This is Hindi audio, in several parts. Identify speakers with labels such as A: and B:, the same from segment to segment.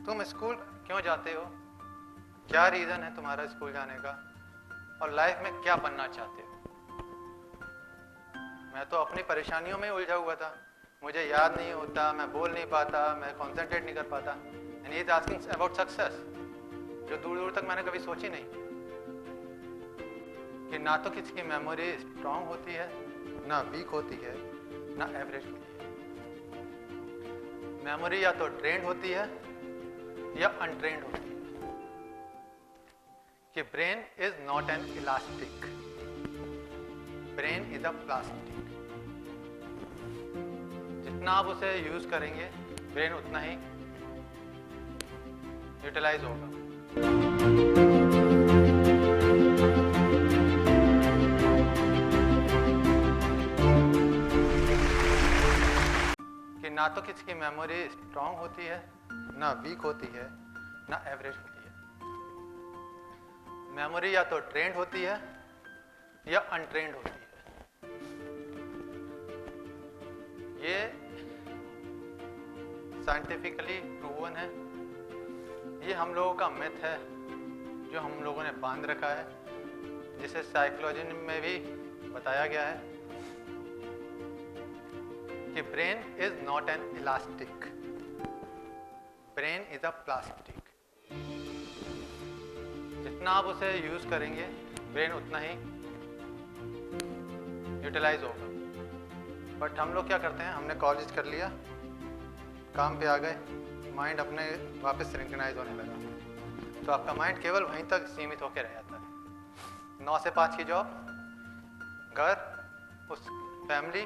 A: तुम स्कूल क्यों जाते हो, क्या रीज़न है तुम्हारा स्कूल जाने का, और लाइफ में क्या बनना चाहते हो। मैं तो अपनी परेशानियों में उलझा हुआ था, मुझे याद नहीं होता, मैं बोल नहीं पाता, मैं कॉन्सेंट्रेट नहीं कर पाता। And he is asking about success, जो दूर दूर तक मैंने कभी सोची नहीं। कि ना तो किसी की मेमोरी स्ट्रांग होती है, ना वीक होती है, ना एवरेज होती है। मेमोरी या तो ट्रेंड होती है या अनट्रेंड होती है। कि brain is not an elastic, brain is a plastic. जितना आप उसे यूज करेंगे ब्रेन उतना ही यूटिलाइज होगा। कि ना तो किसी की मेमोरी स्ट्रांग होती है, ना वीक होती है, ना एवरेज होती है। मेमोरी या तो ट्रेंड होती है या अनट्रेंड होती है। ये साइंटिफिकली प्रूवन है। ये हम लोगों का मिथ है जो हम लोगों ने बांध रखा है, जिसे साइकोलॉजी में भी बताया गया है कि brain is not an elastic, brain is a plastic. जितना आप उसे यूज करेंगे ब्रेन उतना ही यूटिलाइज होगा। बट हम लोग क्या करते हैं, हमने कॉलेज कर लिया, काम पे आ गए, माइंड अपने वापस सिंक्रोनाइज होने लगा, तो आपका माइंड केवल वहीं तक सीमित होकर रह जाता है। 9 से 5 की जॉब, घर, उस फैमिली,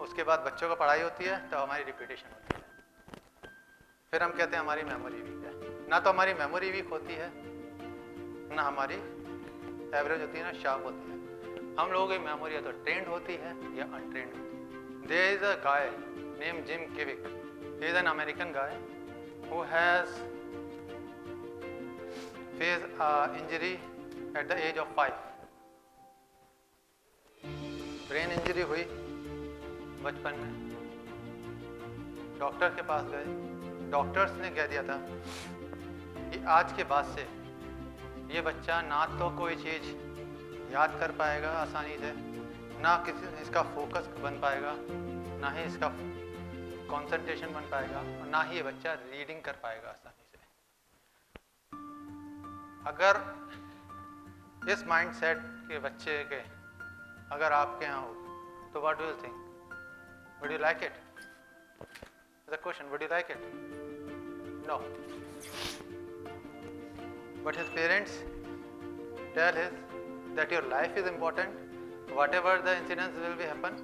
A: उसके बाद बच्चों को पढ़ाई होती है, तो हमारी रिपीटेशन होती है। फिर हम कहते हैं हमारी मेमोरी वीक है। ना तो हमारी मेमोरी वीक होती है, ना हमारी एवरेज होती है, ना शार्प होती है। हम लोगों की मेमोरी या तो ट्रेंड होती है या अनट्रेंड होती है। There is a guy named Jim Kivick. He is an American guy who has faced an injury at the age of 5. Brain injury हुई बचपन में, डॉक्टर के पास गए, डॉक्टर्स ने कह दिया था कि आज के बाद से ये बच्चा ना तो कोई चीज़ याद कर पाएगा आसानी से, ना किसी इसका फोकस बन पाएगा, ना ही इसका कंसंट्रेशन बन पाएगा, और ना ही ये बच्चा रीडिंग कर पाएगा आसानी से। अगर इस माइंडसेट के बच्चे के अगर आपके यहाँ हो तो what do you think? Would you like it? The question, would you like it? No. But his parents tell his that your life is important, whatever the incidents will be happen,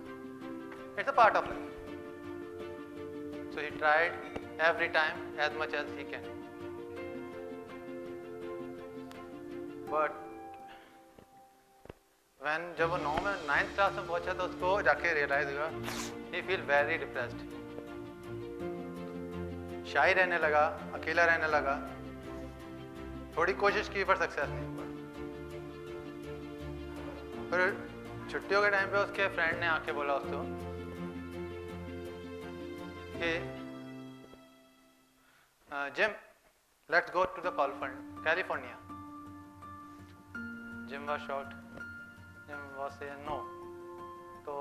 A: it's a part of life. So he tried every time as much as he can, but when जब वो 9th क्लास में पहुंचा तो उसको जाके रियलाइज हुआ, he feel very depressed, शाय रहने लगा, अकेला रहने लगा, थोड़ी कोशिश की पर सक्सेस नहीं हुआ। फिर छुट्टियों के टाइम पे उसके फ्रेंड ने आके बोला उसको कि Jim, let's go to the California. Jim was shocked, Jim was say no. तो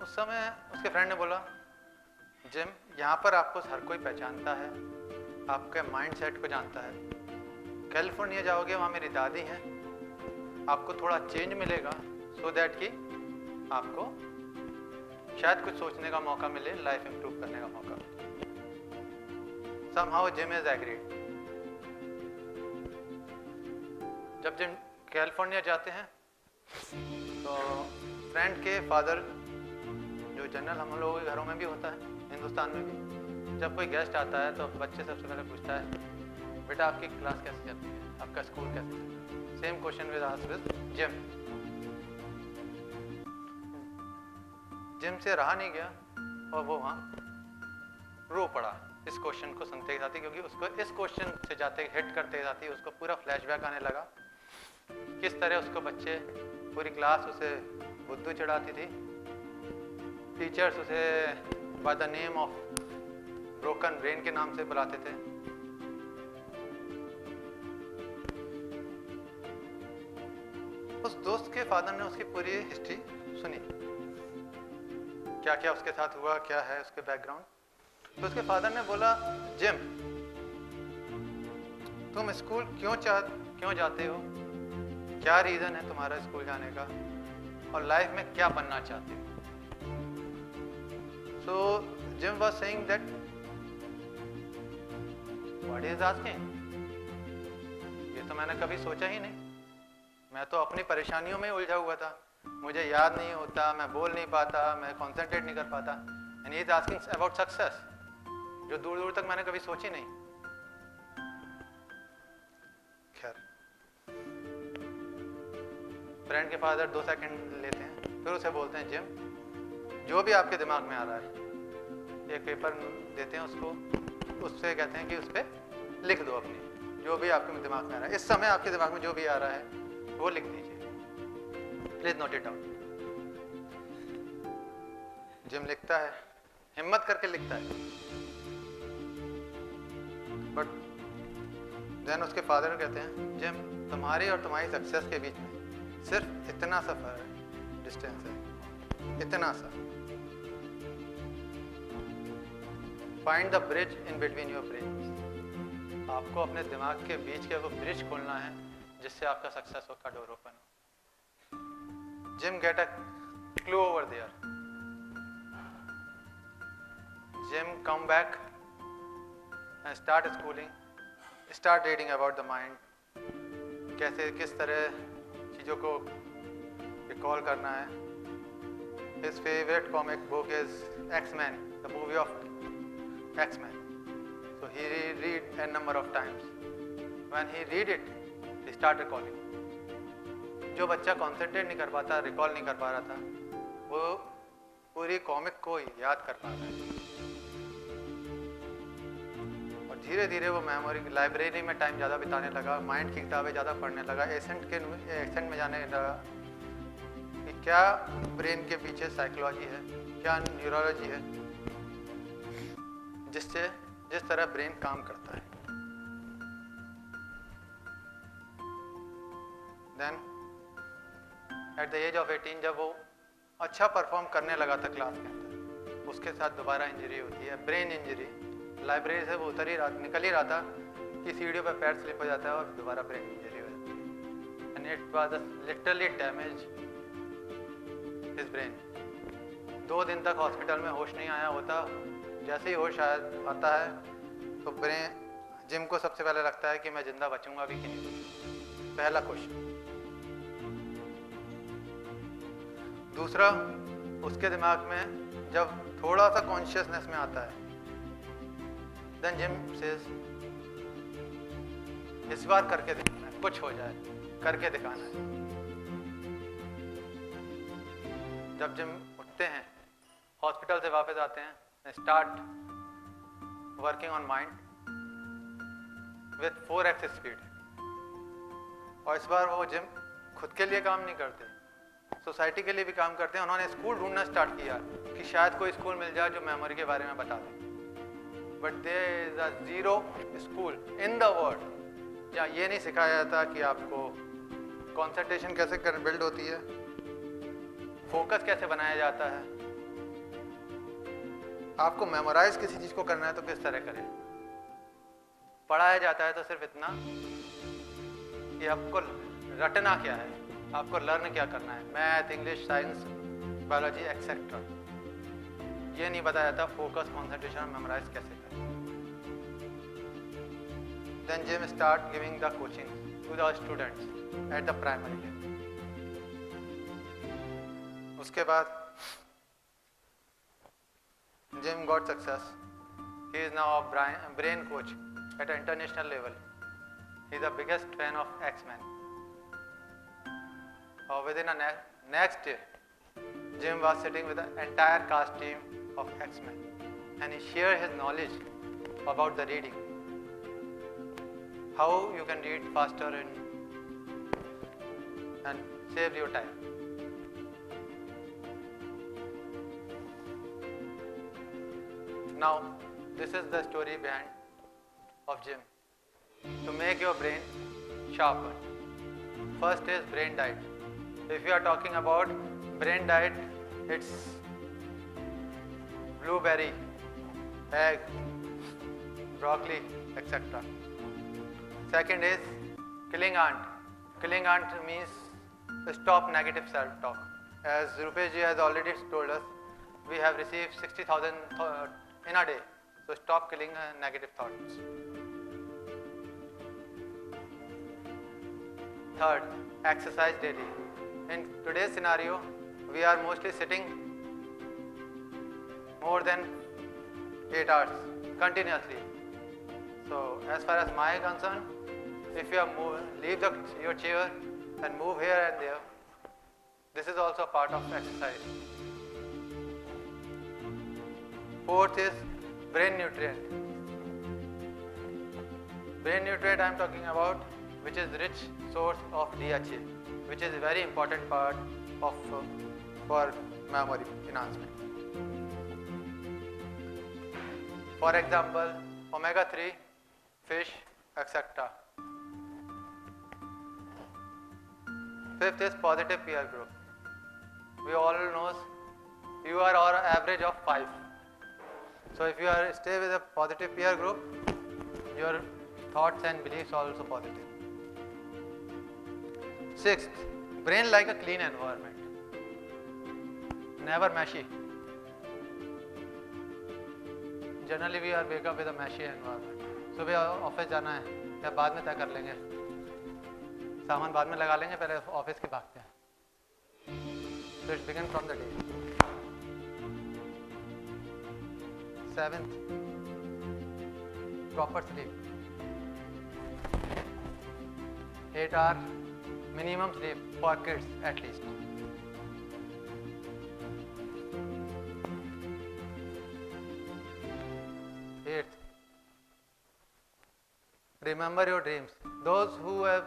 A: उस समय उसके फ्रेंड ने बोला, जिम, यहाँ पर आपको हर कोई पहचानता है, आपके माइंडसेट को जानता है। कैलिफोर्निया जाओगे, वहाँ मेरी दादी हैं, आपको थोड़ा चेंज मिलेगा, सो दैट कि आपको शायद कुछ सोचने का मौका मिले, लाइफ इंप्रूव करने का मौका मिले। Somehow gym is agreed. जब जिम कैलिफोर्निया जाते हैं तो फ्रेंड के फादर, जो जनरल हम लोगों के घरों में भी होता है, हिंदुस्तान में भी, जब कोई गेस्ट आता है तो बच्चे सबसे पहले पूछता है, बेटा आपकी क्लास कैसे चलती है, आपका स्कूल कैसे चलता है। Same question with asked with gym. Gym से रहा नहीं गया और वो वहाँ रो पड़ा इस क्वेश्चन को सुनते ही साथ ही, क्योंकि उसको इस क्वेश्चन से जाते हिट करते साथ ही उसको पूरा फ्लैशबैक आने लगा, किस तरह उसको बच्चे, पूरी क्लास उसे बुद्धू चढ़ाती थी, टीचर्स उसे by the name of broken brain के नाम से बुलाते थे, उस दोस्त के फादर ने उसकी पूरी हिस्ट्री सुनी, क्या क्या उसके साथ हुआ, क्या है उसके बैकग्राउंड। तो उसके फादर ने बोला, जिम तुम स्कूल क्यों जाते हो, क्या रीजन है तुम्हारा स्कूल जाने का, और लाइफ में क्या बनना चाहते हो। So Jim was saying that what is asking, ये तो मैंने कभी सोचा ही नहीं, मैं तो अपनी परेशानियों में उलझा हुआ था, मुझे याद नहीं होता, मैं बोल नहीं पाता, मैं कंसंट्रेट नहीं कर पाता, and he is asking about success जो दूर दूर तक मैंने कभी सोची नहीं। खैर, फ्रेंड के फादर 2 सेकंड लेते हैं, फिर उसे बोलते हैं, जिम जो भी आपके दिमाग में आ रहा है, एक पेपर देते हैं उसको, उससे कहते हैं कि उस पर लिख दो अपनी, जो भी आपके दिमाग में आ रहा है, इस समय आपके दिमाग में जो भी आ रहा है वो लिख दीजिए, please note it down. Gym लिखता है, हिम्मत करके लिखता है, बट देन उसके फादर कहते हैं, जिम तुम्हारी और तुम्हारी सक्सेस के बीच में सिर्फ इतना सा फर्क है, डिस्टेंस है, इतना सा। Find the bridge in between your brains, आपको अपने दिमाग के बीच के वो ब्रिज खोलना है जिससे आपका सक्सेस का डोर ओपन हो। Jim get a clue over there, Jim come back and start schooling, start reading about the mind, कैसे किस तरह चीज़ों को रिकॉल करना है। His favourite comic book is X Man, the movie of X Man, so he read a number of times. When he read it, he start recalling. जो बच्चा कॉन्सेंट्रेट नहीं कर पाता, रिकॉल नहीं कर पा रहा था, वो पूरी कॉमिक को याद कर पा रहा है, और धीरे धीरे वो मेमोरी लाइब्रेरी में टाइम ज़्यादा बिताने लगा, माइंड की किताबें ज़्यादा पढ़ने लगा, एसेंट में जाने लगा कि क्या ब्रेन के पीछे साइकोलॉजी है, क्या न्यूरोलॉजी है, जिस तरह ब्रेन काम करता है। Then at the age of 18 जब वो अच्छा परफॉर्म करने लगा था क्लास के अंदर, उसके साथ दोबारा इंजरी होती है, ब्रेन इंजरी। लाइब्रेरी से वो निकल ही रहा था कि सीढ़ियों पर पैर स्लिप हो जाता है और दोबारा ब्रेन इंजरी हो जाती है, and it was literally damage his brain. 2 दिन तक हॉस्पिटल में होश नहीं आया होता, जैसे ही होश आता है तो ब्रेन जिम को सबसे पहले लगता है कि मैं जिंदा बचूंगा भी कि नहीं, पहला क्वेश्चन। दूसरा, उसके दिमाग में जब थोड़ा सा कॉन्शियसनेस में आता है, देन जिम सेज इस बार करके दिखाना है, कुछ हो जाए करके दिखाना है। जब जिम उठते हैं, हॉस्पिटल से वापस आते हैं, start working on mind with 4x speed. और इस बार वो जिम खुद के लिए काम नहीं करते, सोसाइटी के लिए भी काम करते हैं। उन्होंने स्कूल ढूंढना स्टार्ट किया कि शायद कोई स्कूल मिल जाए जो मेमोरी के बारे में बता दे, but there is a zero school in the world जहाँ ये नहीं सिखाया जाता कि आपको कंसंट्रेशन कैसे बिल्ड होती है, फोकस कैसे बनाया जाता है, आपको मेमोराइज किसी चीज को करना है तो किस तरह करें। पढ़ाया जाता है तो सिर्फ इतना कि आपको रटना क्या है, आपको लर्न क्या करना है, math, English, science, biology etcetera. ये नहीं बताया जाता फोकस, कंसंट्रेशन, मेमोराइज कैसे करें। Then Jim start giving the coaching to the students at the primary level. उसके बाद Jim got success. He is now a brain coach at an international level. He is the biggest fan of X-Men. Within a next year, Jim was sitting with the entire cast team of X-Men, and he shared his knowledge about the reading, how you can read faster and save your time. Now, this is the story behind of Jim. To make your brain sharper, first is brain diet. If you are talking about brain diet, it's blueberry, egg, broccoli, etc. Second is killing aunt. Killing aunt means stop negative self-talk. As Rupesh ji has already told us, we have received 60,000 in a day. So stop killing negative thoughts. Third, exercise daily. In today's scenario, we are mostly sitting more than 8 hours continuously. So as far as my concern, if you leave your chair and move here and there, this is also part of exercise. Fourth is brain nutrient. Brain nutrient I am talking about, which is rich source of DHA, which is a very important part of for memory enhancement. For example, omega-3, fish, etc. Fifth is positive peer group. We all know you are our average of 5. So if you stay with a positive peer group, your thoughts and beliefs are also positive. Sixth, brain like a clean environment, never meshy. Generally we are wake up with a meshy environment. सुबह ऑफिस जाना है या बाद में तय कर लेंगे, सामान बाद में लगा लेंगे, पहले ऑफिस के भागते हैं. So it begins from the day. Seventh, proper sleep. 8-hour minimum sleep for kids at least. Eighth, remember your dreams. Those who have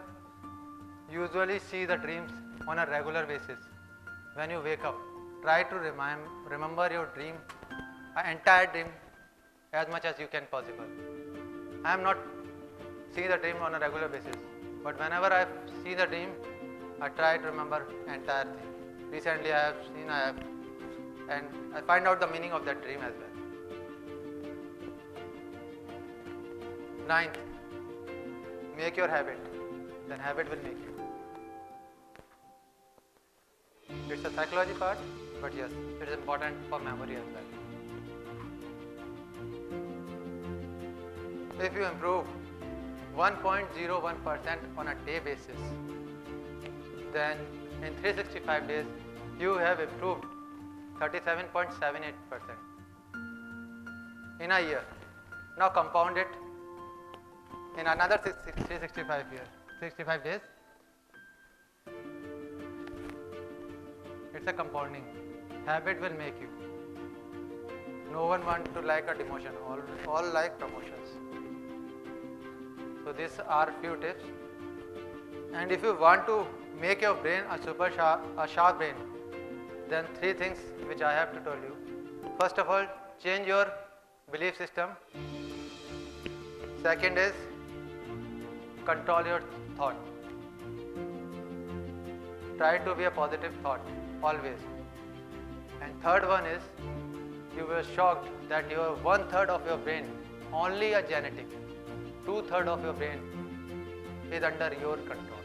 A: usually see the dreams on a regular basis, when you wake up, try to remember your dream, entire dream, as much as you can possible. I am not seeing the dream on a regular basis, but whenever I see the dream, I try to remember entire thing. Recently I have and I find out the meaning of that dream as well. Ninth, make your habit, then habit will make you. It's a psychology part, but yes, it is important for memory as well. If you improve 1.01% on a day basis, then in 365 days you have improved 37.78% in a year. Now compound it in another 365 days. It's a compounding. Habit will make you. No one wants to like a demotion. All like promotions. So these are few tips. And if you want to make your brain a sharp brain, then 3 things which I have to tell you. First of all, change your belief system. Second is control your thought. Try to be a positive thought always. And third one is, you were shocked that your 1/3 of your brain only a genetic, 2/3 of your brain is under your control.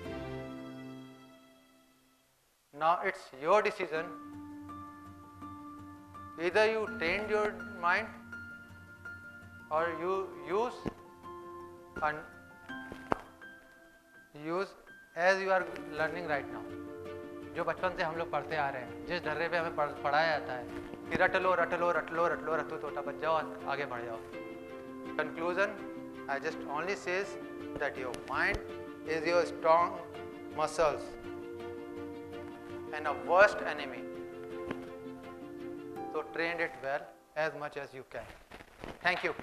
A: Now it's your decision. Either you trained your mind or you use as you are learning right now. जो बचपन से हम लोग पढ़ते आ रहे हैं, जिस ढर्रे पे हमें पढ़ाया जाता है कि रट लो रट्टू तोता बच जाओ, आगे बढ़ जाओ. Conclusion, I just only says that your mind is your strong muscles and a worst enemy. So train it well as much as you can. Thank you.